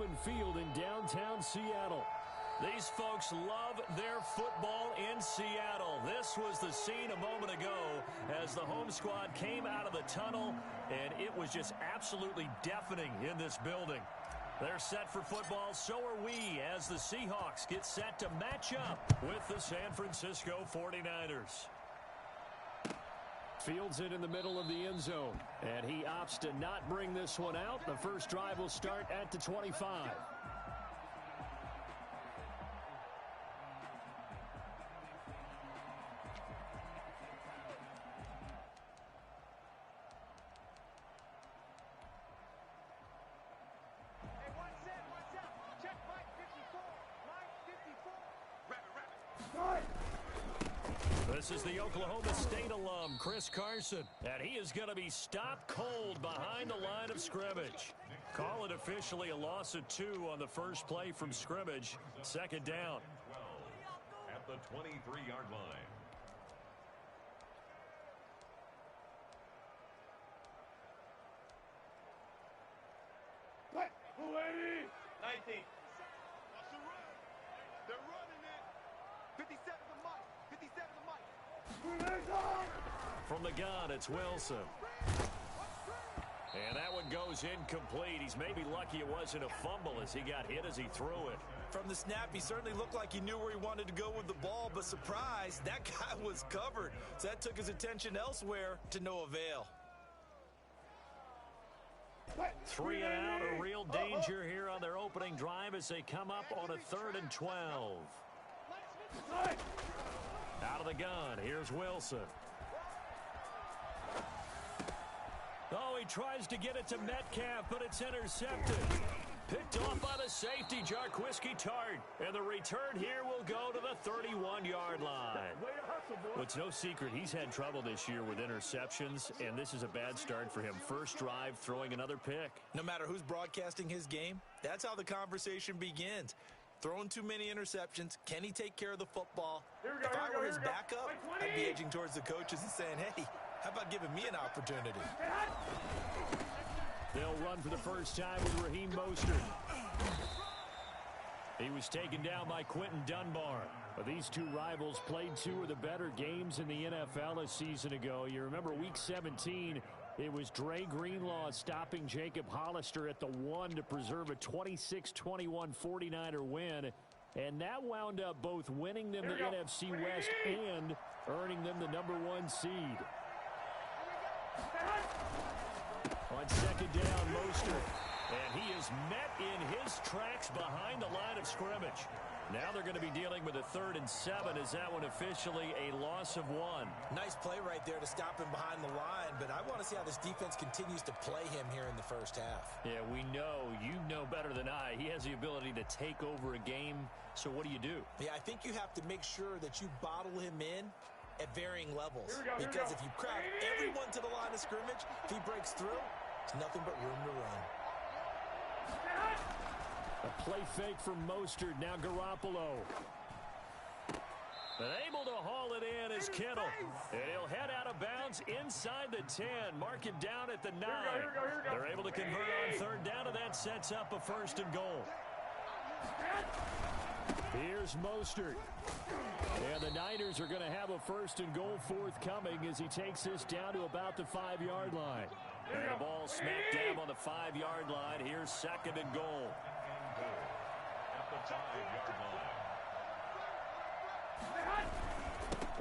Lumen Field in downtown Seattle. These folks love their football in Seattle. This was the scene a moment ago as the home squad came out of the tunnel, and it was just absolutely deafening in this building. They're set for football, so are we, as the Seahawks get set to match up with the San Francisco 49ers. Fields it in the middle of the end zone, and he opts to not bring this one out. The first drive will start at the 25. This is the Oklahoma State alum, Chris Carson, and he is going to be stopped cold behind the line of scrimmage. Call it officially a loss of 2 on the first play from scrimmage. Second down. At the 23-yard line. What? 19. They're running it. 57 to Mike. 57 to Mike. From the gun, it's Wilson. And that one goes incomplete. He's maybe lucky it wasn't a fumble as he got hit as he threw it. From the snap, he certainly looked like he knew where he wanted to go with the ball, but surprise, that guy was covered. So that took his attention elsewhere to no avail. 3 and out, a real danger here on their opening drive as they come up on a 3rd and 12. Out of the gun, here's Wilson. Oh, he tries to get it to Metcalf, but it's intercepted. Picked off by the safety, Jarquiski Tart. And the return here will go to the 31-yard line. Well, it's no secret he's had trouble this year with interceptions, and this is a bad start for him. First drive, throwing another pick. No matter who's broadcasting his game, that's how the conversation begins. Throwing too many interceptions. Can he take care of the football? If I were his backup, I'd be edging towards the coaches and saying, hey, how about giving me an opportunity? They'll run for the first time with Raheem Mostert. He was taken down by Quentin Dunbar. But these two rivals played 2 of the better games in the NFL a season ago. You remember Week 17, it was Dre Greenlaw stopping Jacob Hollister at the 1 to preserve a 26-21 49er win. And that wound up both winning them the NFC West and earning them the #1 seed. On second down, Mostert. And he is met in his tracks behind the line of scrimmage. Now they're going to be dealing with a 3rd and 7. Is that one officially a loss of 1? Nice play right there to stop him behind the line, but I want to see how this defense continues to play him here in the first half. Yeah, we know. You know better than I. He has the ability to take over a game. So what do you do? Yeah, I think you have to make sure that you bottle him in at varying levels. Because if you crowd everyone to the line of scrimmage, if he breaks through, it's nothing but room to run. A play fake from Mostert. Now Garoppolo. But able to haul it in is Kittle. And he'll head out of bounds inside the 10. Mark him down at the 9. They're able to convert on 3rd down, and that sets up a 1st and goal. Here's Mostert. And the Niners are going to have a 1st and goal forthcoming as he takes this down to about the 5-yard line. And the ball smack dab on the 5-yard line. Here's 2nd and goal. At the 5-yard line.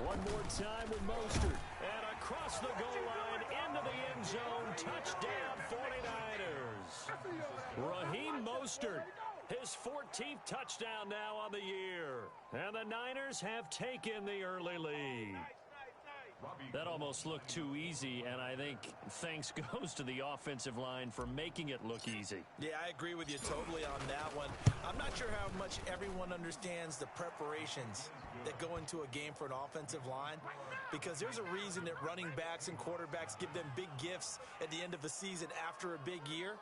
One more time with Mostert. And across the goal line into the end zone. Touchdown 49ers. Raheem Mostert. His 14th touchdown now on the year. And the Niners have taken the early lead. That almost looked too easy, and I think thanks goes to the offensive line for making it look easy. Yeah, I agree with you totally on that one. I'm not sure how much everyone understands the preparations that go into a game for an offensive line, because there's a reason that running backs and quarterbacks give them big gifts at the end of a season after a big year.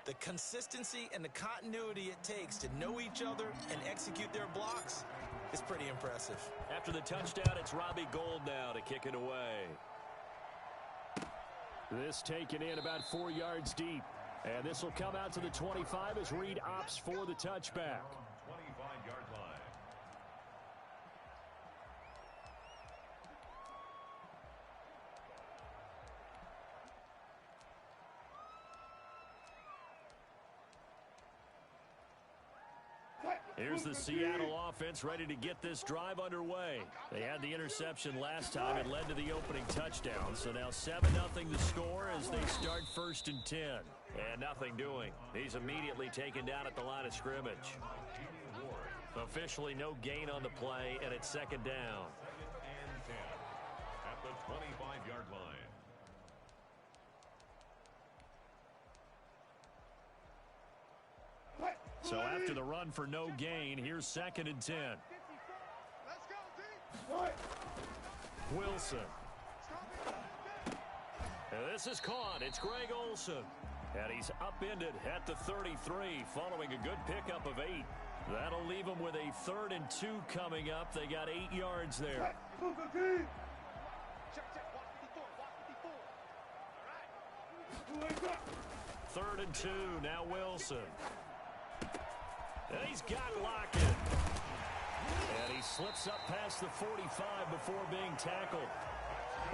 The consistency and the continuity it takes to know each other and execute their blocks is pretty impressive. After the touchdown, it's Robbie Gould now to kick it away. This taken in about 4 yards deep. And this will come out to the 25 as Reed opts for the touchback. 25-yard line. Here's the Seattle offense ready to get this drive underway. They had the interception last time. It led to the opening touchdown. So now 7-0 the score as they start 1st and 10. And nothing doing. He's immediately taken down at the line of scrimmage. Officially no gain on the play, and it's 2nd down. 2nd and 10 at the 25-yard line. So after the run for no gain, here's 2nd and 10. Let's go, D. Wilson. And this is caught. It's Greg Olsen. And he's upended at the 33 following a good pickup of 8. That'll leave them with a 3rd and 2 coming up. They got 8 yards there. Check, watch 54. 3rd and 2. Now Wilson. And he's got Lockett. And he slips up past the 45 before being tackled.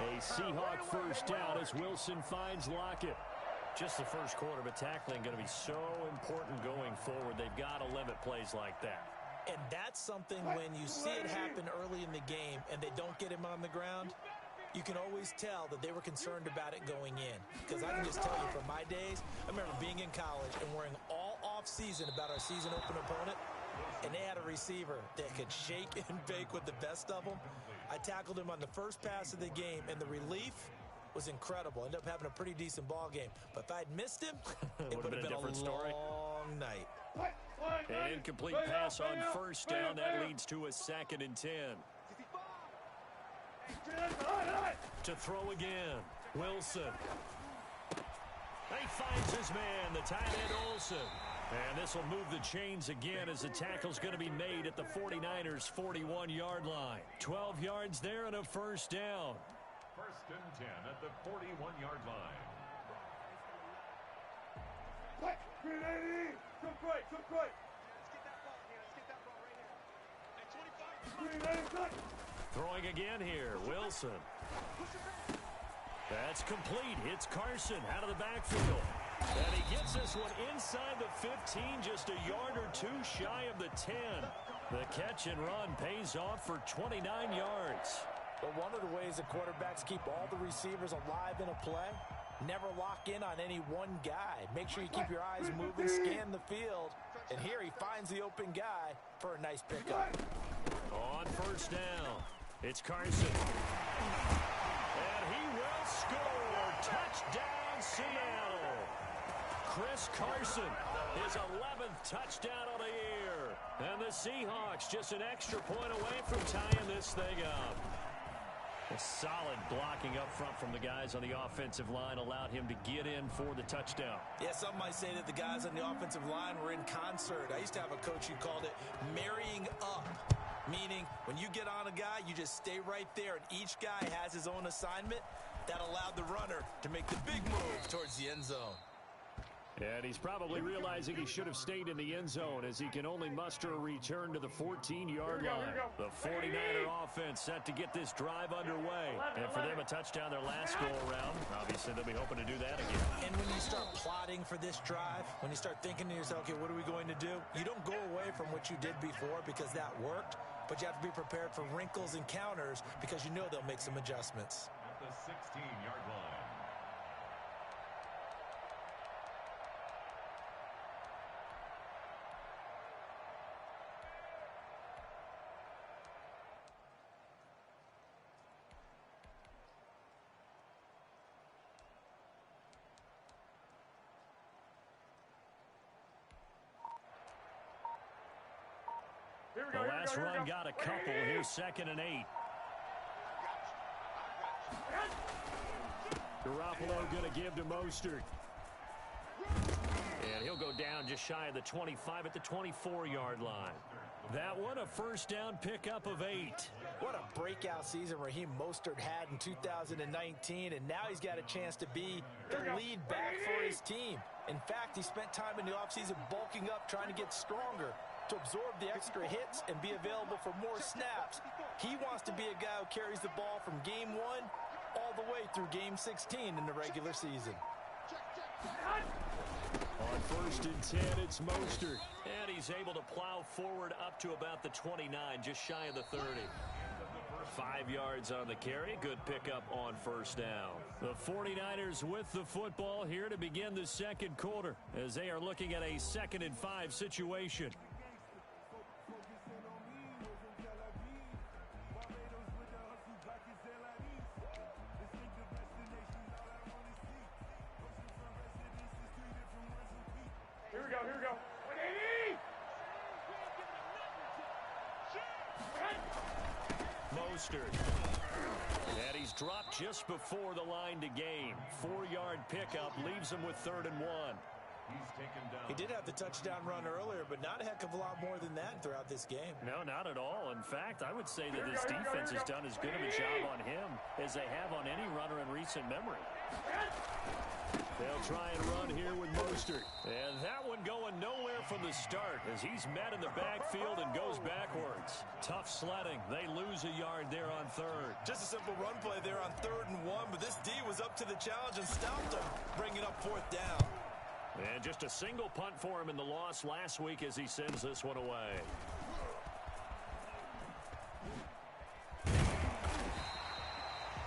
A Seahawk 1st down as Wilson finds Lockett. Just the first quarter, but tackling going to be so important going forward. They've got to limit plays like that. And that's something when you see it happen early in the game and they don't get him on the ground, you can always tell that they were concerned about it going in. Because I can just tell you from my days, I remember being in college and worrying all off-season about our season open opponent, and they had a receiver that could shake and bake with the best of them. I tackled him on the first pass of the game, and the relief was incredible. Ended up having a pretty decent ball game. But if I'd missed him, it would have been a different story. long night. An incomplete pass on 1st down. That leads to a 2nd and 10. To throw again. Wilson. He finds his man, the tight end Olsen. And this will move the chains again as the tackle's going to be made at the 49ers' 41-yard line. 12 yards there and a 1st down. 1st and 10 at the 41-yard line. Throwing again here, Wilson. That's complete. It's Carson out of the backfield. And he gets this one inside the 15, just a yard or 2 shy of the 10. The catch and run pays off for 29 yards. But one of the ways that quarterbacks keep all the receivers alive in a play, never lock in on any one guy. Make sure you keep your eyes moving, scan the field. And here he finds the open guy for a nice pickup. On 1st down, it's Carson. And he will score. Touchdown, Seattle. Chris Carson, his 11th touchdown of the year. And the Seahawks just an extra point away from tying this thing up. A solid blocking up front from the guys on the offensive line allowed him to get in for the touchdown. Yeah, some might say that the guys on the offensive line were in concert. I used to have a coach who called it marrying up, meaning when you get on a guy, you just stay right there, and each guy has his own assignment. That allowed the runner to make the big move towards the end zone. And he's probably realizing he should have stayed in the end zone as he can only muster a return to the 14-yard line. The 49er offense set to get this drive underway. And for them, a touchdown their last go-around. Obviously, they'll be hoping to do that again. And when you start plotting for this drive, when you start thinking to yourself, okay, what are we going to do? You don't go away from what you did before because that worked, but you have to be prepared for wrinkles and counters because you know they'll make some adjustments. At the 16-yard line. The last run got a couple. Here's 2nd and 8. Garoppolo going to give to Mostert. And he'll go down just shy of the 25 at the 24-yard line. That one, a 1st down pickup of 8. What a breakout season Raheem Mostert had in 2019, and now he's got a chance to be the lead back for his team. In fact, he spent time in the offseason bulking up, trying to get stronger to absorb the extra hits and be available for more snaps. He wants to be a guy who carries the ball from game 1 all the way through game 16 in the regular season. On 1st and 10, it's Mostert. And he's able to plow forward up to about the 29, just shy of the 30. 5 yards on the carry. Good pickup on 1st down. The 49ers with the football here to begin the second quarter as they are looking at a 2nd and 5 situation. Here we go. 180! Mostert. And he's dropped just before the line to gain. 4-yard pickup leaves him with 3rd and 1. He's taken down. He did have the touchdown run earlier, but not a heck of a lot more than that throughout this game. No, not at all. In fact, I would say that this defense has done as good of a job on him as they have on any runner in recent memory. They'll try and run here with Mostert. And that one going nowhere from the start as he's met in the backfield and goes backwards. Tough sledding. They lose a yard there on 3rd. Just a simple run play there on 3rd and 1, but this D was up to the challenge and stopped him, bringing up 4th down. And just a single punt for him in the loss last week as he sends this one away.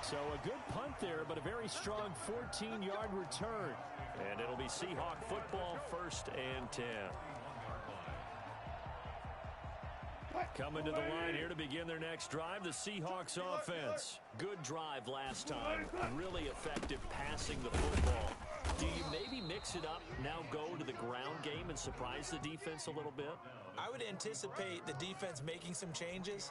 So a good punt there, but a very strong 14-yard return. And it'll be Seahawk football, 1st and 10. Coming to the line here to begin their next drive, the Seahawks offense. Good drive last time. Really effective passing the football. Do you maybe mix it up, now go to the ground game and surprise the defense a little bit? I would anticipate the defense making some changes,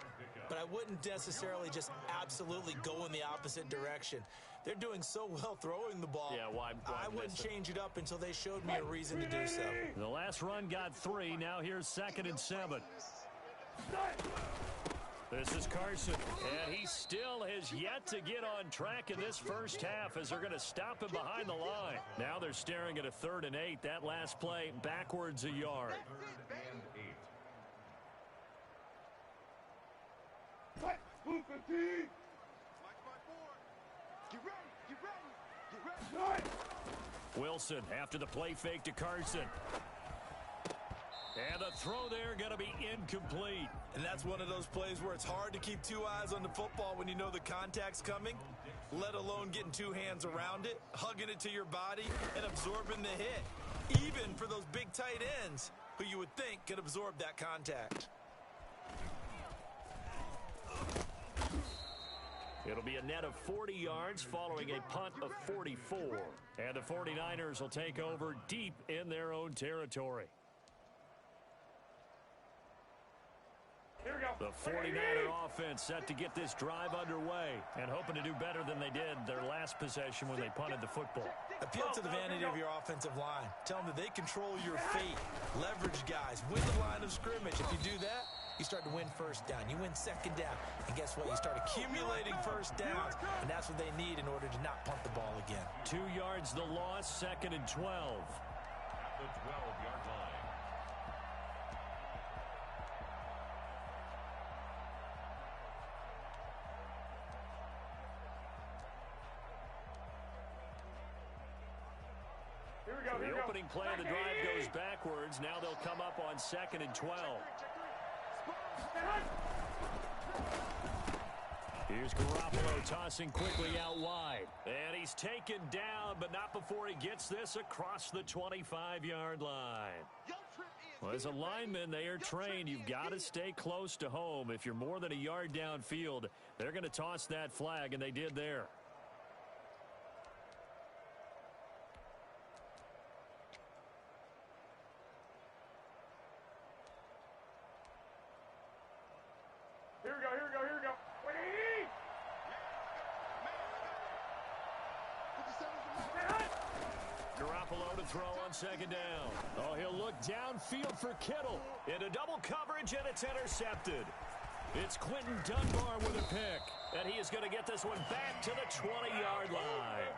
but I wouldn't necessarily just absolutely go in the opposite direction. They're doing so well throwing the ball. Yeah, why I wouldn't change it up until they showed me a reason to do so. The last run got 3. Now here's 2nd and 7. This is Carson, and he still has yet to get on track in this first half as they're going to stop him behind the line. Now they're staring at a 3rd and 8. That last play backwards a yard. Wilson after the play fake to Carson. And the throw there going to be incomplete. And that's one of those plays where it's hard to keep 2 eyes on the football when you know the contact's coming, let alone getting 2 hands around it, hugging it to your body, and absorbing the hit. Even for those big tight ends who you would think could absorb that contact. It'll be a net of 40 yards following a punt of 44. And the 49ers will take over deep in their own territory. Here we go. The 49er offense set to get this drive underway and hoping to do better than they did their last possession when they punted the football. Appeal to the vanity of your offensive line. Tell them that they control your fate. Leverage guys. Win the line of scrimmage. If you do that, you start to win 1st down. You win 2nd down. And guess what? You start accumulating 1st downs. And that's what they need in order to not punt the ball again. 2 yards the loss, 2nd and 12. At the 12-yard line. The opening play of the drive goes backwards. Now they'll come up on 2nd and 12. Here's Garoppolo tossing quickly out wide. And he's taken down, but not before he gets this across the 25-yard line. Well, as a lineman, they are trained. You've got to stay close to home. If you're more than a yard downfield, they're going to toss that flag, and they did there. Here we go. 180! Garoppolo to throw on 2nd down. Oh, he'll look downfield for Kittle. Into double coverage, and it's intercepted. It's Quentin Dunbar with a pick. And he is going to get this one back to the 20-yard line.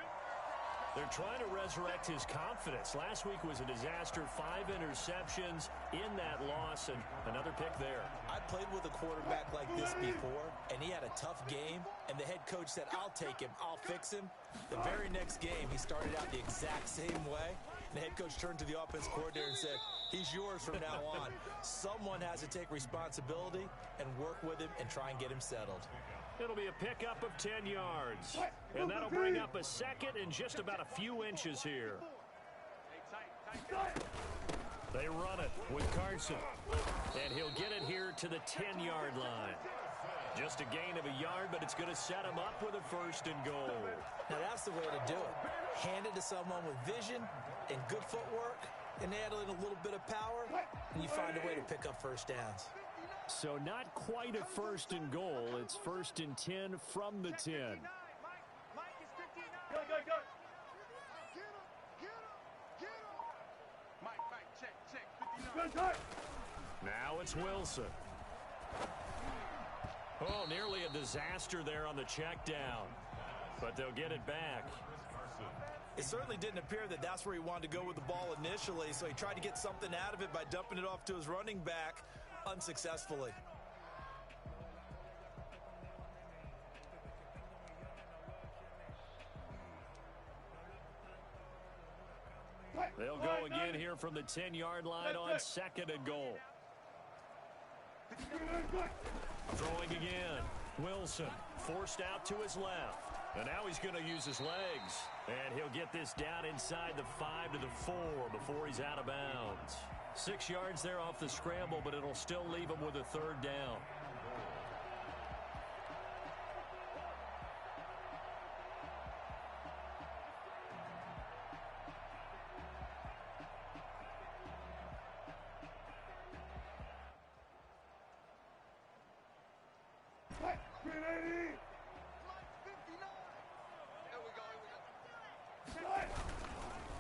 They're trying to resurrect his confidence. Last week was a disaster. 5 interceptions in that loss, and another pick there. I played with a quarterback like this before, and he had a tough game, and the head coach said, I'll take him, I'll fix him. The very next game, he started out the exact same way. The head coach turned to the offense coordinator and said, he's yours from now on. Someone has to take responsibility and work with him and try and get him settled. It'll be a pickup of 10 yards. And that'll bring up a second and just about a few inches here. They run it with Carson. And he'll get it here to the 10-yard line. Just a gain of a yard, but it's going to set him up with a 1st and goal. Now that's the way to do it. Hand it to someone with vision and good footwork, and add in a little bit of power, and you find a way to pick up first downs. So not quite a 1st and goal. It's 1st and 10 from the 10. Now it's Wilson. Oh, nearly a disaster there on the check down. But they'll get it back. It certainly didn't appear that that's where he wanted to go with the ball initially, so he tried to get something out of it by dumping it off to his running back unsuccessfully. They'll go again here from the 10-yard line on 2nd and goal. Throwing again. Wilson forced out to his left. And now he's going to use his legs. And he'll get this down inside the 5 to the 4 before he's out of bounds. 6 yards there off the scramble, but it'll still leave him with a 3rd down.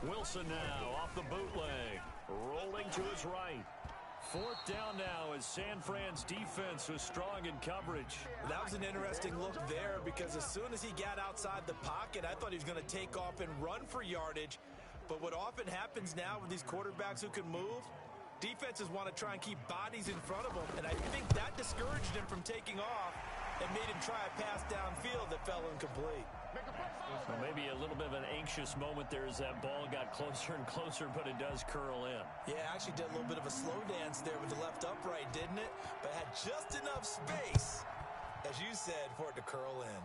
Wilson now off the bootleg, rolling to his right. 4th down now as San Fran's defense was strong in coverage. That was an interesting look there because as soon as he got outside the pocket, I thought he was going to take off and run for yardage. But what often happens now with these quarterbacks who can move, defenses want to try and keep bodies in front of them. And I think that discouraged him from taking off and made him try a pass downfield that fell incomplete. Well, maybe a little bit of an anxious moment there as that ball got closer and closer, but it does curl in. Yeah, actually did a little bit of a slow dance there with the left upright, didn't it? But had just enough space, as you said, for it to curl in.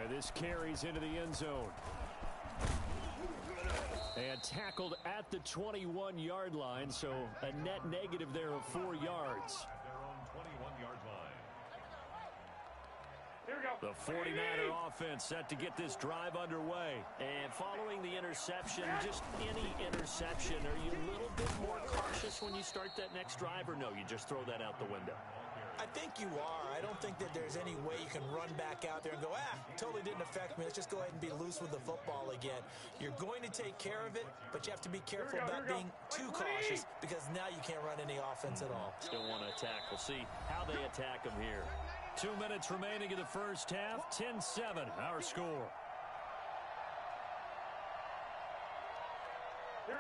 And this carries into the end zone. And tackled at the 21-yard line, so a net negative there of 4 yards. At their own 21-yard line. The 49er offense set to get this drive underway. And following the interception, just any interception, are you a little bit more cautious when you start that next drive, or no, you just throw that out the window? I think you are. I don't think that there's any way you can run back out there and go, totally didn't affect me. Let's just go ahead and be loose with the football again. You're going to take care of it, but you have to be careful about being too cautious because now you can't run any offense at all. Still want to attack. We'll see how they attack them here. 2 minutes remaining in the first half. 10-7, our score.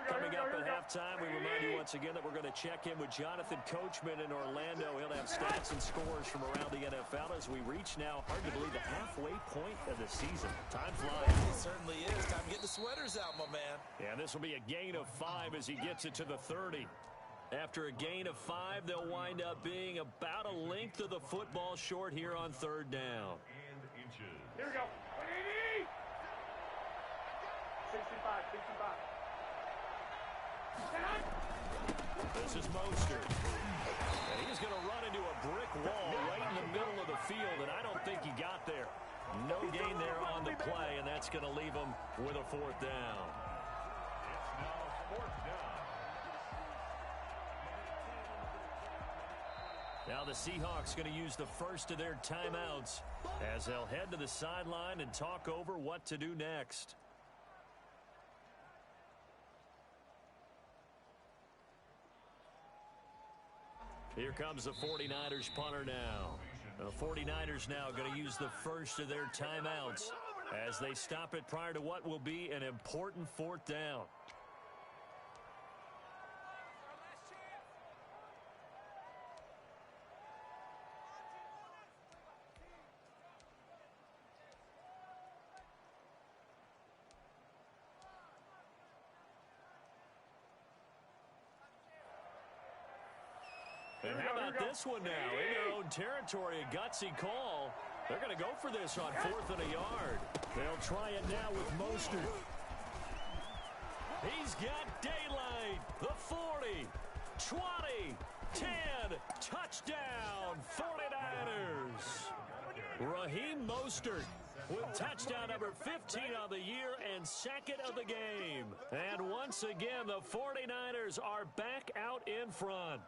Coming up at halftime, we remind you once again that we're going to check in with Jonathan Coachman in Orlando. He'll have stats and scores from around the NFL as we reach now, hard to believe, the halfway point of the season. Time flies. It certainly is. Time to get the sweaters out, my man. And this will be a gain of 5 as he gets it to the 30. After a gain of 5, they'll wind up being about a length of the football short here on 3rd down. And inches. Here we go. 65, 65. This is Mostert. And he's going to run into a brick wall right in the middle of the field, and I don't think he got there. No gain there on the play, and that's going to leave him with a 4th down. It's now 4th down. Now the Seahawks going to use the first of their timeouts as they'll head to the sideline and talk over what to do next. Here comes the 49ers punter now. The 49ers now going to use the first of their timeouts as they stop it prior to what will be an important fourth down. And how about this one now? In their own territory, a gutsy call. They're going to go for this on 4th and a yard. They'll try it now with Mostert. He's got daylight. The 40, 20, 10. Touchdown, 49ers. Raheem Mostert with touchdown number 15 on the year and second of the game. And once again, the 49ers are back out in front.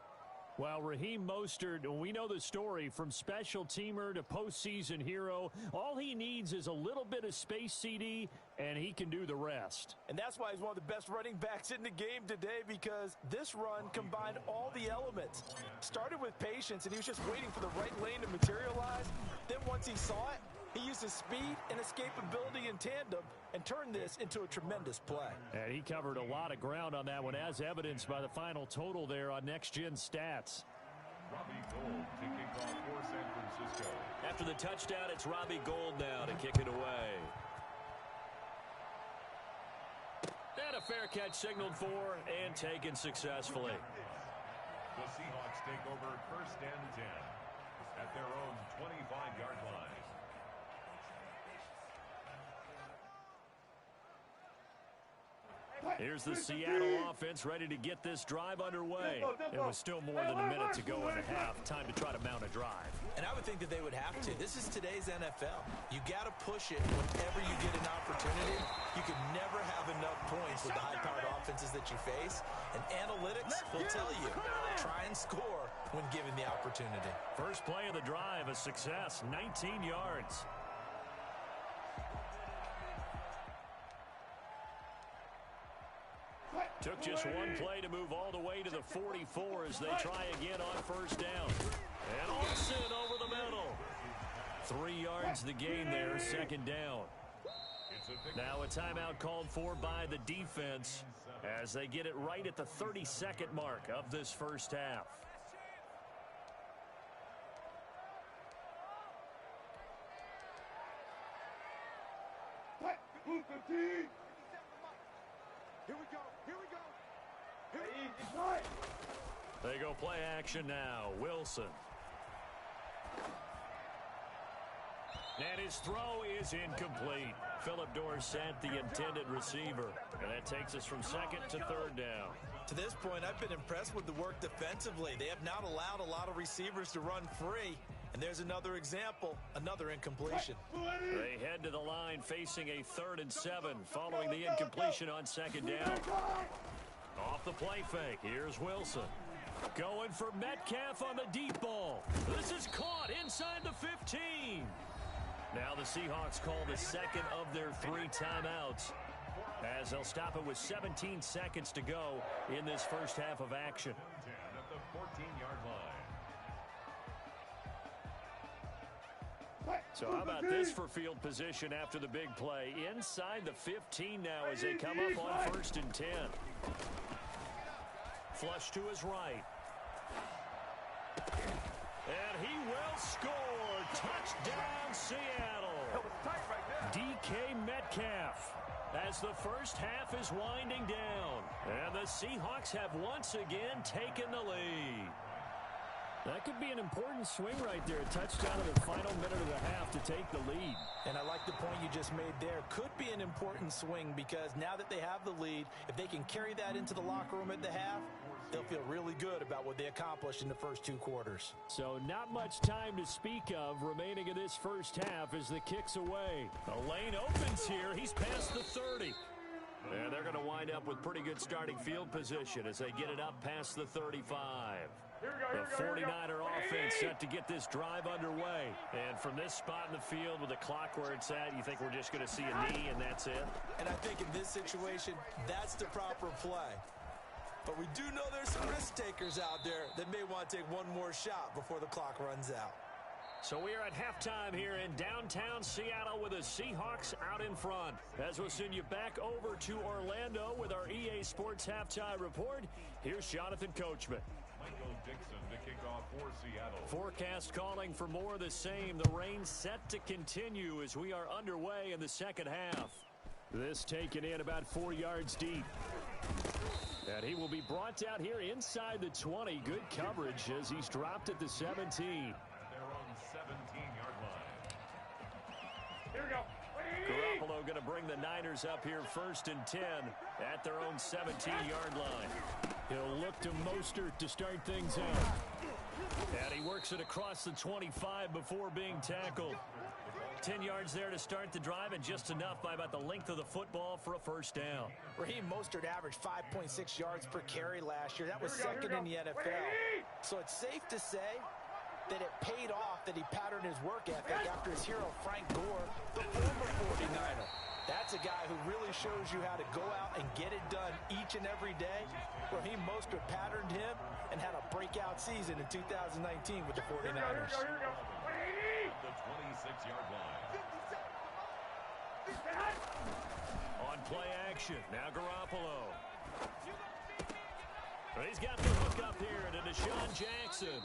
Well, Raheem Mostert, we know the story, from special teamer to postseason hero. All he needs is a little bit of space, CD, and he can do the rest. And that's why he's one of the best running backs in the game today, because this run combined all the elements. Started with patience, and he was just waiting for the right lane to materialize. Then once he saw it, he used his speed and escapability in tandem and turned this into a tremendous play. And he covered a lot of ground on that one, as evidenced by the final total there on Next Gen Stats. Robbie Gould to kick off for San Francisco. After the touchdown, it's Robbie Gould now to kick it away. And a fair catch signaled for and taken successfully. The Seahawks take over 1st and 10 at their own 25-yard line. Here's the Seattle offense ready to get this drive underway. It was still more than a minute to go in the half. Time to try to mount a drive. And I would think that they would have to. This is today's NFL. You got to push it whenever you get an opportunity. You can never have enough points with the high-powered offenses that you face. And analytics will tell you, try and score when given the opportunity. First play of the drive, a success, 19 yards. Took just one play to move all the way to the 44 as they try again on 1st down. And Olsen over the middle. 3 yards the gain there, 2nd down. Now a timeout called for by the defense as they get it right at the 32nd mark of this first half. Here we go. Here we go. They go play action now. Wilson. And his throw is incomplete. Philip Dorsett, the intended receiver. And that takes us from 2nd to 3rd down. To this point, I've been impressed with the work defensively. They have not allowed a lot of receivers to run free. And there's another example, another incompletion. They head to the line facing a 3rd and 7 following the incompletion on 2nd down. Off the play fake, here's Wilson. Going for Metcalf on the deep ball. This is caught inside the 15. Now the Seahawks call the 2nd of their 3 timeouts as they'll stop it with 17 seconds to go in this first half of action. At the 14-yard line. So how about this for field position after the big play? Inside the 15 now as they come up on 1st and 10. Flush to his right. And he will score. Touchdown, Seattle. DK Metcalf as the first half is winding down. And the Seahawks have once again taken the lead. That could be an important swing right there. A touchdown in the final minute of the half to take the lead. And I like the point you just made there. Could be an important swing because now that they have the lead, if they can carry that into the locker room at the half, they'll feel really good about what they accomplished in the first 2 quarters. So not much time to speak of remaining in this first half as the kick's away. A lane opens here. He's past the 30. And they're going to wind up with pretty good starting field position as they get it up past the 35. The 49er offense set to get this drive underway. And from this spot in the field with the clock where it's at, you think we're just going to see a knee and that's it? And I think in this situation, that's the proper play. But we do know there's some risk takers out there that may want to take one more shot before the clock runs out. So we are at halftime here in downtown Seattle with the Seahawks out in front. As we'll send you back over to Orlando with our EA Sports Halftime Report, here's Jonathan Coachman. Michael Dixon to kick off for Seattle. Forecast calling for more of the same. The rain set to continue as we are underway in the second half. This taken in about 4 yards deep. And he will be brought down here inside the 20. Good coverage as he's dropped at the 17. Their own 17-yard line. Here we go. Garoppolo going to bring the Niners up here 1st and 10 at their own 17-yard line. He'll look to Mostert to start things out. And he works it across the 25 before being tackled. 10 yards there to start the drive, and just enough by about the length of the football for a first down. Raheem Mostert averaged 5.6 yards per carry last year. That was second in the NFL. So it's safe to say that it paid off that he patterned his work ethic after his hero Frank Gore, the former 49er. That's a guy who really shows you how to go out and get it done each and every day. Raheem Mostert patterned him and had a breakout season in 2019 with the 49ers. Here we go. The 26-yard line. On play action, now Garoppolo. He's got the hook up here to Deshaun Jackson.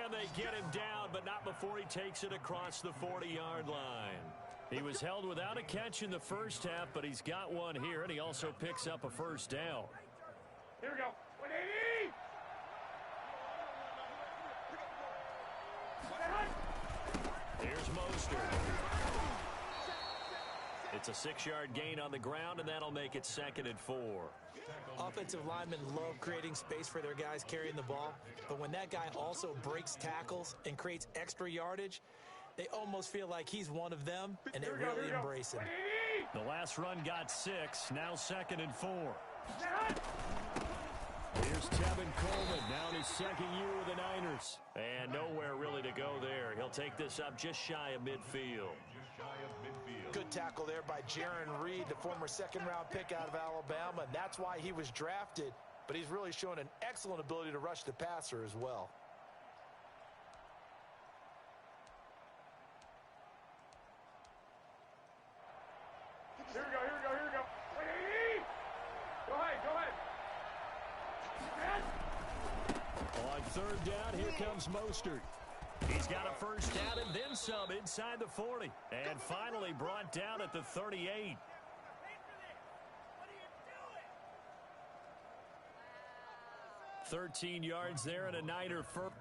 And they get him down, but not before he takes it across the 40-yard line. He was held without a catch in the first half, but he's got one here, and he also picks up a first down. Here we go. 180. Here's Mostert. It's a 6-yard gain on the ground, and that'll make it 2nd and 4. Offensive linemen love creating space for their guys carrying the ball, but when that guy also breaks tackles and creates extra yardage, they almost feel like he's one of them, and they really embrace him. The last run got 6, now 2nd and 4. Here's Tevin Coleman, now in his 2nd year with the Niners. And nowhere really to go there. He'll take this up just shy of midfield. Good tackle there by Jaron Reed, the former 2nd-round pick out of Alabama, and that's why he was drafted. But he's really shown an excellent ability to rush the passer as well. Here we go. 180. Go ahead. On 3rd down, here comes Mostert. He's got a first down and then some inside the 40. And finally brought down at the 38. 13 yards there and a Niner first.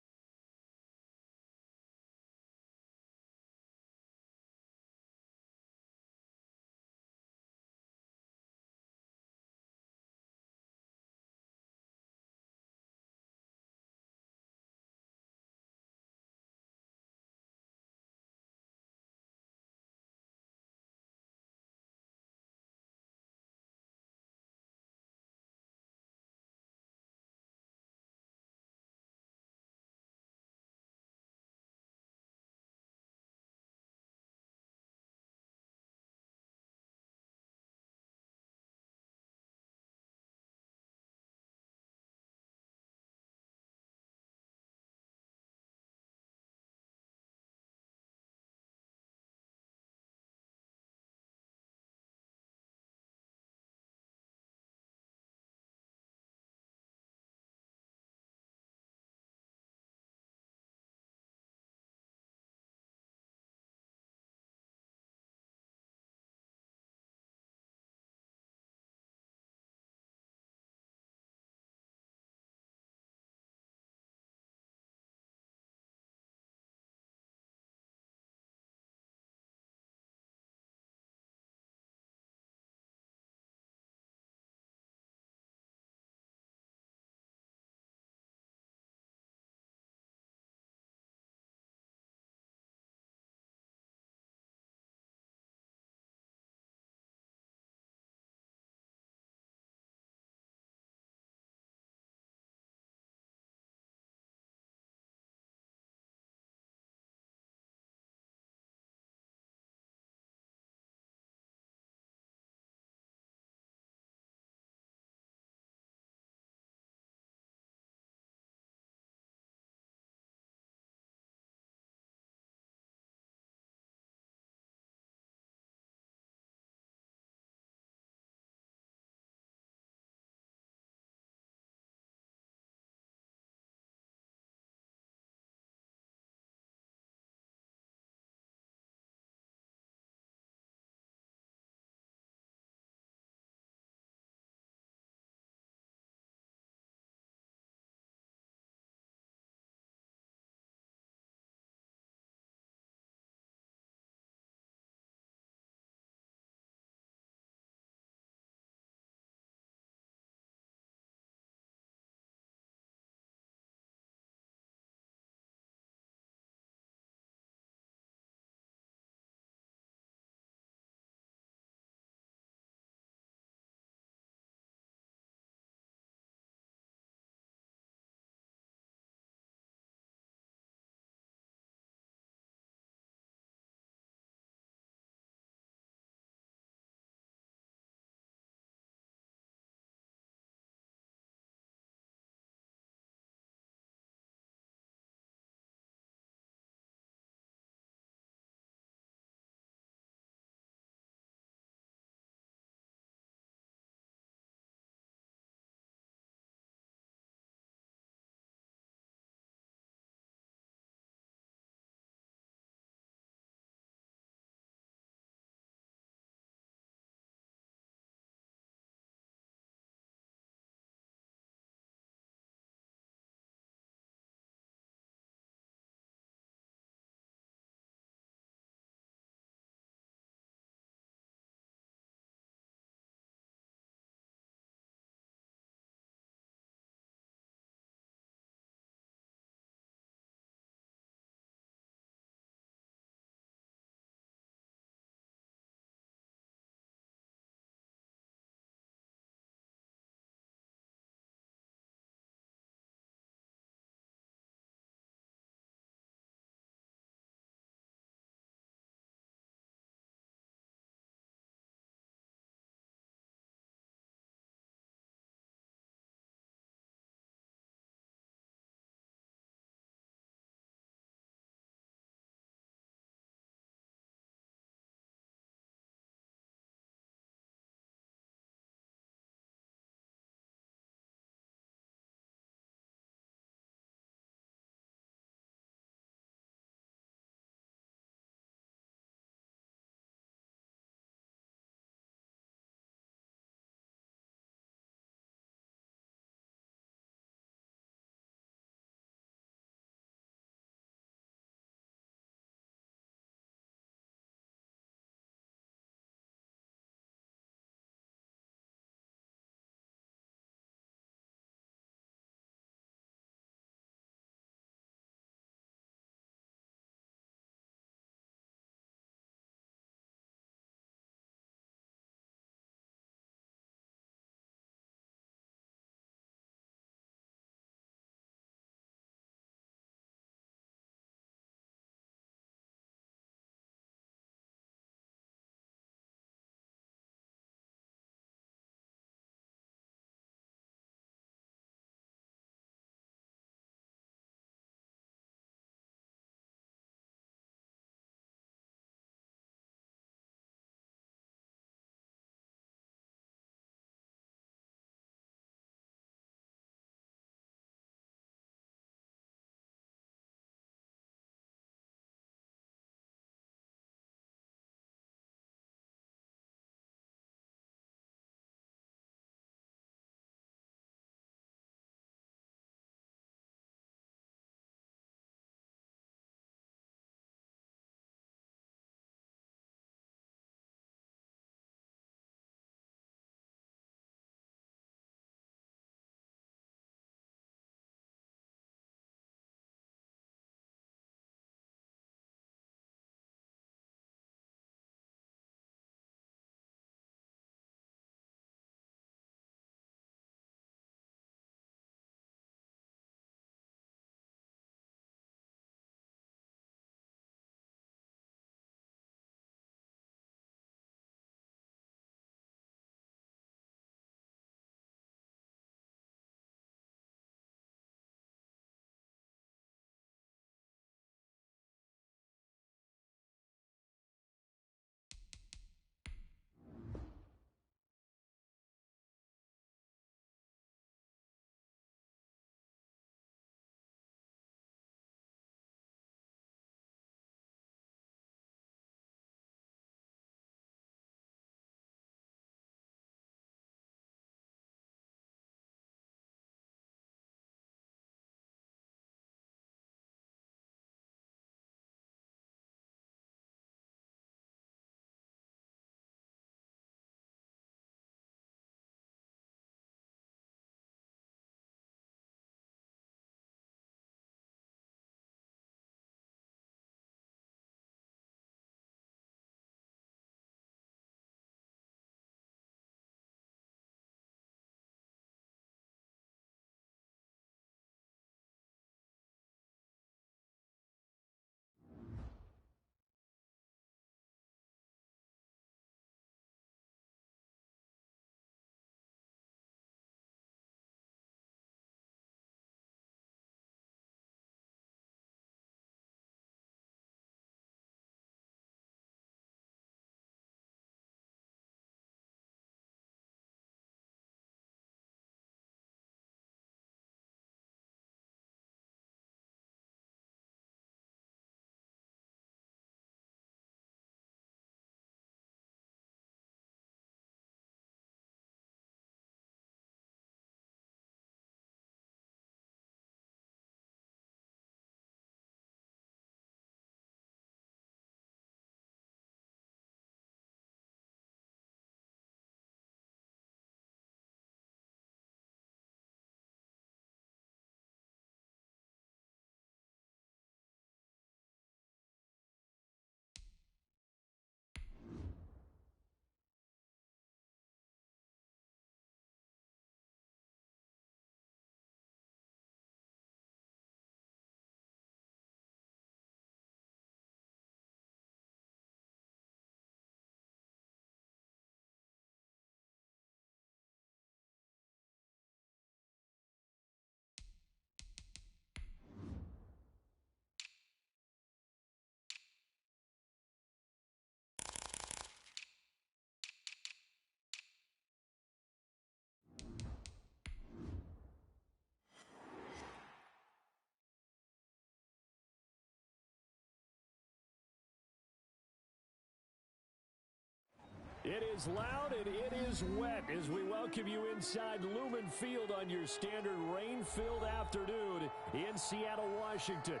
It is loud and it is wet as we welcome you inside Lumen Field on your standard rain-filled afternoon in Seattle, Washington.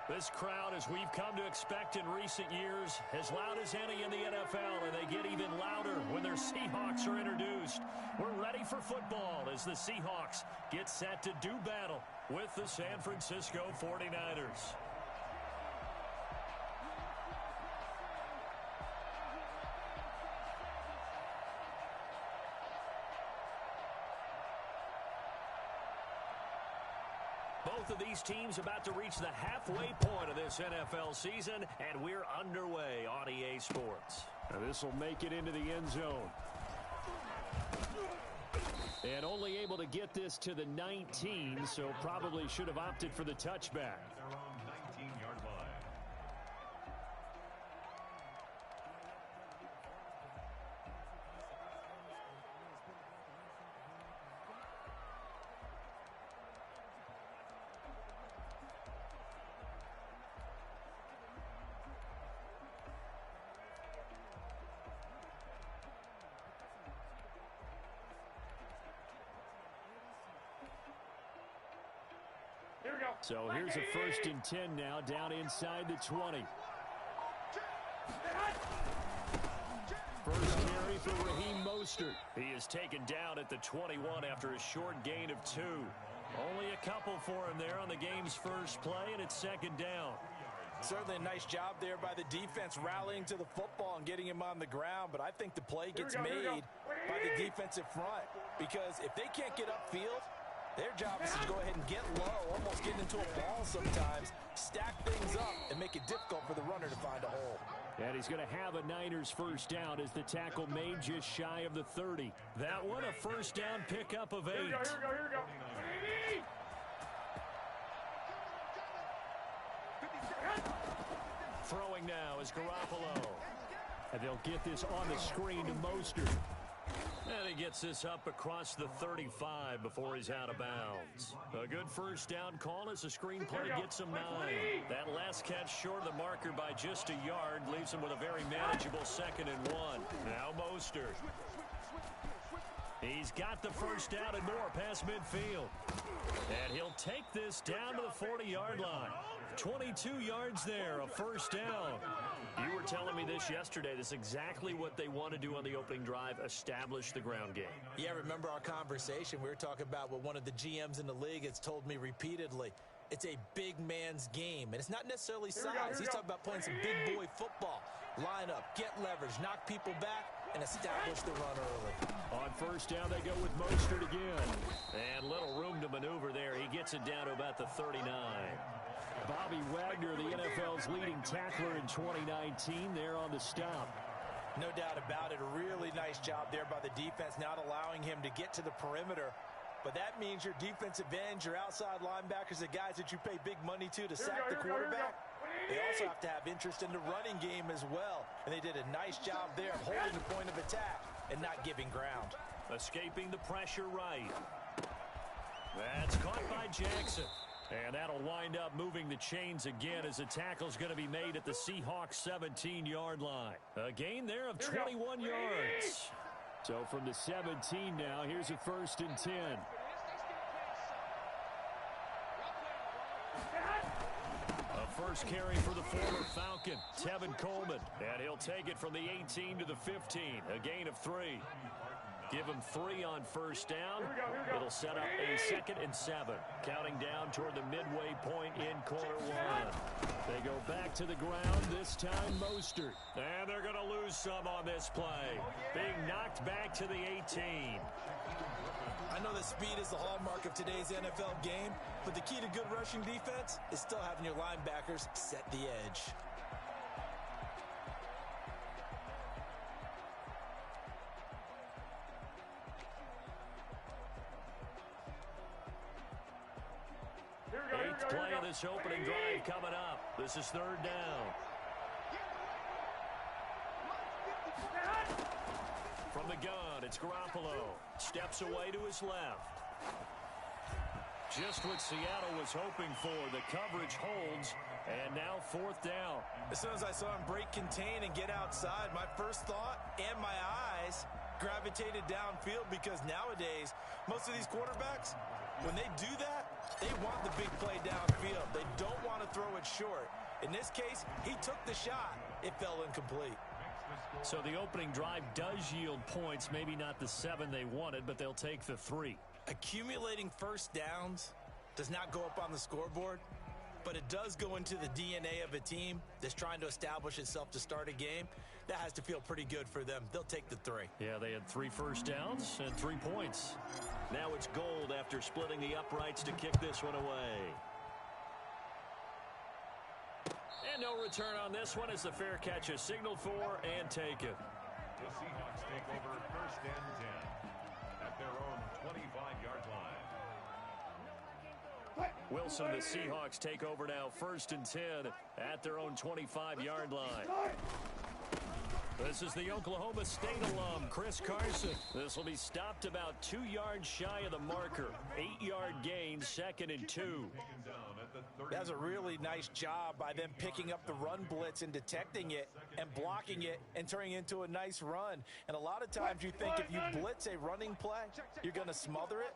This crowd, as we've come to expect in recent years, as loud as any in the NFL, and they get even louder when their Seahawks are introduced. We're ready for football as the Seahawks get set to do battle with the San Francisco 49ers. Both of these teams about to reach the halfway point of this NFL season, and we're underway on EA Sports. This will make it into the end zone. And only able to get this to the 19, so probably should have opted for the touchback. Their own 19-yard line. So here's a 1st and 10 now, down inside the 20. First carry for Raheem Mostert. He is taken down at the 21 after a short gain of 2. Only a couple for him there on the game's first play, and it's 2nd down. Certainly a nice job there by the defense rallying to the football and getting him on the ground, but I think the play gets made by the defensive front, because if they can't get upfield, their job is to go ahead and get low, almost getting into a ball sometimes, stack things up, and make it difficult for the runner to find a hole. And he's going to have a Niners first down as the tackle made just shy of the 30. That one, a first down pickup of 8. Here we go. Throwing now is Garoppolo. And they'll get this on the screen to Mostert. And he gets this up across the 35 before he's out of bounds. A good first down call as the screenplay gets him 9. That last catch short of the marker by just a yard leaves him with a very manageable 2nd and 1. Now Mostert. He's got the first down and more past midfield. And he'll take this down to the 40-yard line. 22 yards there, a first down. You were telling me this yesterday. This is exactly what they want to do on the opening drive, establish the ground game. Yeah, remember our conversation? We were talking about what one of the GMs in the league has told me repeatedly. It's a big man's game, and it's not necessarily size. He's talking about playing some big boy football. Line up, get leverage, knock people back, and establish the run early. On first down, they go with Mostert again. And little room to maneuver there. He gets it down to about the 39. Bobby Wagner, the NFL's leading tackler in 2019, there on the stop. No doubt about it. A really nice job there by the defense, not allowing him to get to the perimeter. But that means your defensive ends, your outside linebackers, the guys that you pay big money to sack the quarterback, they also have to have interest in the running game as well. And they did a nice job there of holding the point of attack and not giving ground. Escaping the pressure right. That's caught by Jackson. And that'll wind up moving the chains again as the tackle's going to be made at the Seahawks 17-yard line. A gain there of 21 yards. So from the 17 now, here's a 1st and 10. A first carry for the former Falcon, Tevin Coleman. And he'll take it from the 18 to the 15, a gain of 3. Give him 3 on first down. It'll set up a 2nd and 7. Counting down toward the midway point in quarter 1. They go back to the ground, this time Mostert. And they're going to lose some on this play. Being knocked back to the 18. I know that speed is the hallmark of today's NFL game, but the key to good rushing defense is still having your linebackers set the edge. Eighth play of this opening drive coming up. This is 3rd down. From the gun, it's Garoppolo. Steps away to his left. Just what Seattle was hoping for. The coverage holds, and now 4th down. As soon as I saw him break contain and get outside, my first thought and my eyes gravitated downfield, because nowadays, most of these quarterbacks, when they do that, they want the big play downfield. They don't want to throw it short. In this case, he took the shot. It fell incomplete. So the opening drive does yield points, maybe not the 7 they wanted, but they'll take the 3. Accumulating first downs does not go up on the scoreboard, but it does go into the DNA of a team that's trying to establish itself to start a game. That has to feel pretty good for them. They'll take the 3. Yeah, they had 3 first downs and 3 points. Now it's Gold after splitting the uprights to kick this one away. And no return on this one as the fair catch is signaled for and taken. The Seahawks take over 1st and 10 at their own 25-yard line. Wilson, the Seahawks take over now 1st and 10 at their own 25-yard line. This is the Oklahoma State alum, Chris Carson. This will be stopped about 2 yards shy of the marker. 8-yard gain, 2nd and 2. That's a really nice job by them picking up the run blitz and detecting it and blocking it and turning it into a nice run. And a lot of times you think if you blitz a running play, you're going to smother it.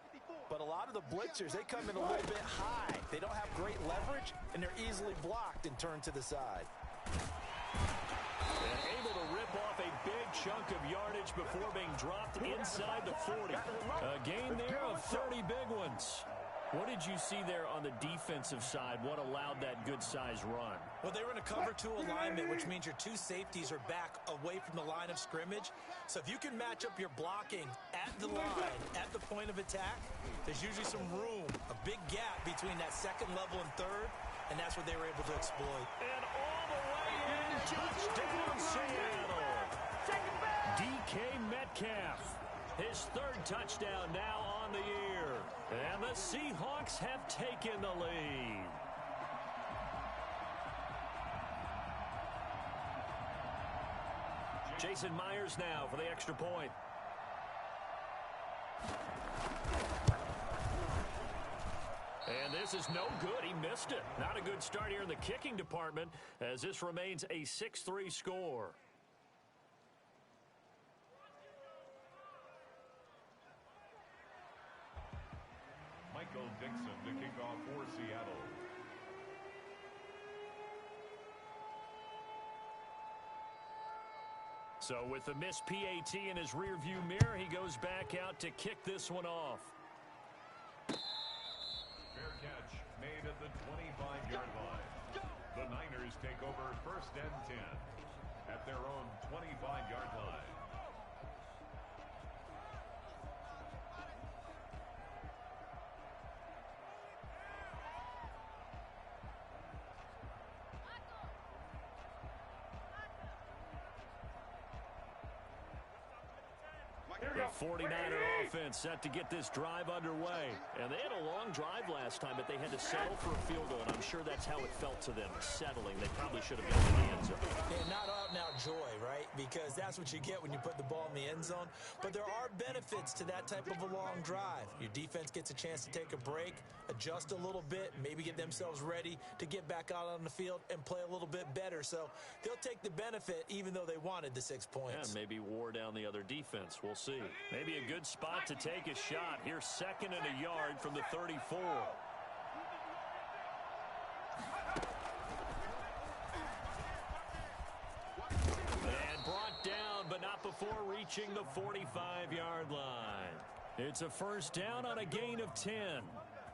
But a lot of the blitzers, they come in a little bit high. They don't have great leverage, and they're easily blocked and turned to the side. And able to rip off a big chunk of yardage before being dropped inside the 40. A gain there of 30 big ones. What did you see there on the defensive side? What allowed that good-sized run? Well, they were in a cover 2 alignment, which means your 2 safeties are back away from the line of scrimmage. So if you can match up your blocking at the line, at the point of attack, there's usually some room, a big gap between that 2nd level and 3rd, and that's what they were able to exploit. And all the way in, touchdown Seattle. DK Metcalf, his 3rd touchdown now on the year. And the Seahawks have taken the lead. Jason Myers now for the extra point. And this is no good. He missed it. Not a good start here in the kicking department as this remains a 6-3 score. Michael Dixon to kick off for Seattle. So with the missed PAT in his rearview mirror, he goes back out to kick this one off. Fair catch made at the 25-yard line. The Niners take over 1st and 10 at their own 25-yard line. The 49er offense set to get this drive underway. And they had a long drive last time, but they had to settle for a field goal, and I'm sure that's how it felt to them, settling. They probably should have gone in the end zone. Yeah, not out-and-out joy, right? Because that's what you get when you put the ball in the end zone. But there are benefits to that type of a long drive. Your defense gets a chance to take a break, adjust a little bit, maybe get themselves ready to get back out on the field and play a little bit better. So they'll take the benefit even though they wanted the 6 points. Yeah, maybe wore down the other defense. We'll see. Maybe a good spot to take a shot. Here's 2nd and a yard from the 34. And brought down, but not before reaching the 45-yard line. It's a 1st down on a gain of 10.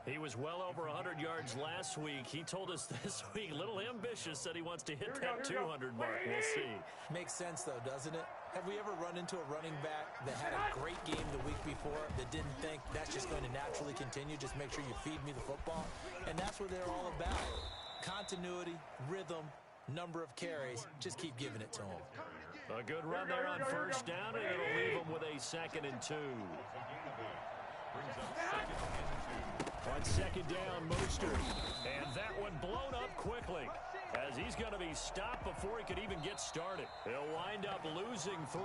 He was well over 100 yards last week. He told us this week, a little ambitious, said he wants to hit that 200 mark. We'll see. Makes sense, though, doesn't it? Have we ever run into a running back that had a great game the week before that didn't think that's just going to naturally continue? Just make sure you feed me the football. And that's what they're all about. Continuity, rhythm, number of carries. Just keep giving it to them. A good run there on 1st down, and it'll leave him with a 2nd and 2. On 2nd down, Mostert. And that one blown up quickly as he's going to be stopped before he could even get started. He'll wind up losing 3,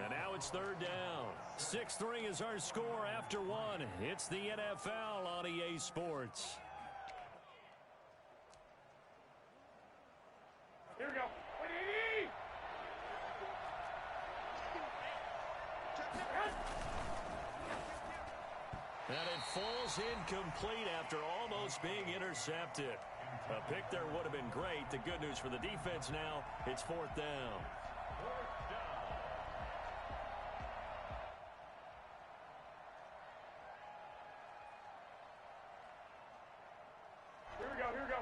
and now it's 3rd down. 6-3 is our score after 1. It's the NFL on EA Sports. Here we go. And it falls incomplete after almost being intercepted. A pick there would have been great. The good news for the defense now, it's 4th down. Here we go.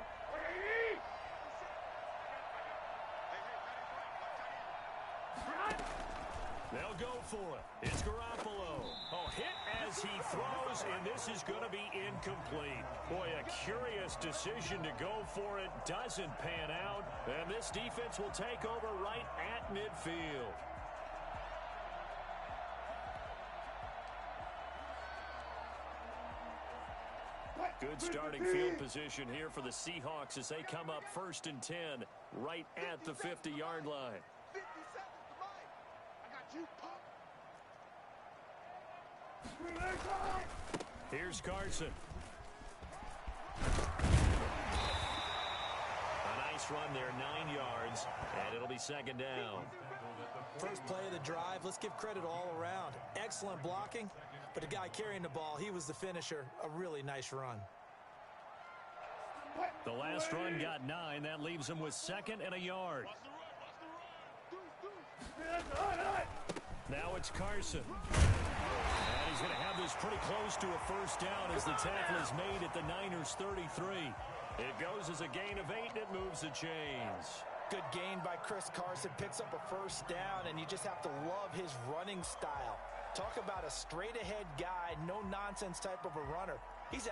They'll go for it. It's Garoppolo. Oh, hit as he throws, and this is going to be incomplete. Boy, a curious decision to go for it. Doesn't pan out, and this defense will take over right at midfield. Good starting field position here for the Seahawks as they come up 1st and 10 right at the 50-yard line. 50 seconds to mine. I got you, punk. Here's Carson. A nice run there, 9 yards, and it'll be 2nd down. First play of the drive, let's give credit all around. Excellent blocking, but the guy carrying the ball, he was the finisher. A really nice run. The last run got 9. That leaves him with 2nd and a yard. Now it's Carson. And he's going to have this pretty close to a 1st down as the tackle is made at the Niners' 33. It goes as a gain of 8, and it moves the chains. Good gain by Chris Carson, picks up a 1st down, and you just have to love his running style. Talk about a straight-ahead guy, no-nonsense type of a runner.